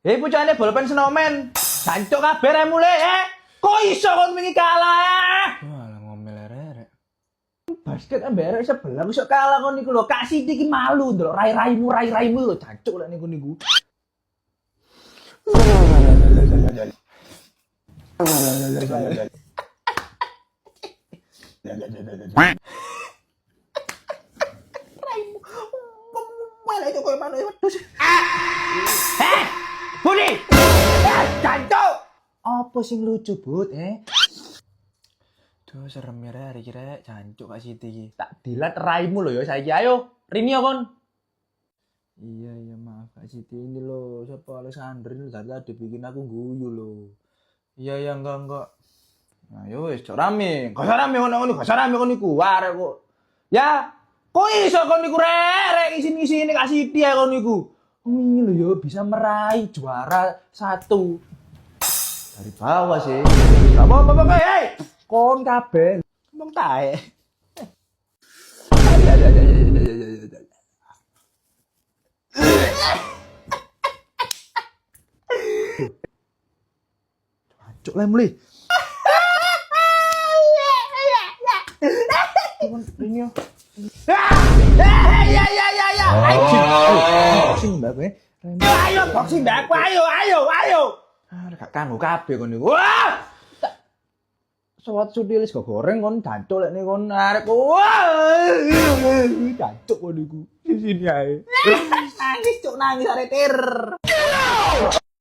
Pucane bolpen snowman. Jancuk kabeh rek mulai, Kok iso kon wingi kalah? Walah ngomel arek. Basket emberek sebelah iso kalah kon niku lho. Kak Siti iki malu ndelok rai-raimu lho jancuk lek niku. Malah itu koyo manuk wedhus. Budi! Jancuk! Apa sing lucu, Bud, Duh serem ya rek iki rek, jancuk Kak Siti iki. Tak dilat raimu lho ya saiki. Ayo, rini ya kon. Iya maaf Kak Siti ini loh, siapa Alexander ini tadi bikin aku guyu loh. Iya enggak. Nah, yo wis cok rame. Gak usah rame ngono-ngono, gak usah rame kon niku. Arek kok. Ya, kok iso kon niku rek isin-isine Kak Siti ya kon niku. Ini lho yo bisa meraih juara 1. Dari bawah sih. Gak apa-apa, hei. Kon kabeh. Ngomong tae. Cuk le mulai. Kon rini yo. Ya. Boxing mbak kowe. Ayo boxing mbak aku, ayo. Gak kanggo kabeh kon niku. Wah! Sawat sudilis kok goreng kon jancuk lek niku kon arek kok. Jancuk kon niku. Sini ae. Nangis cuk nangis arek ter.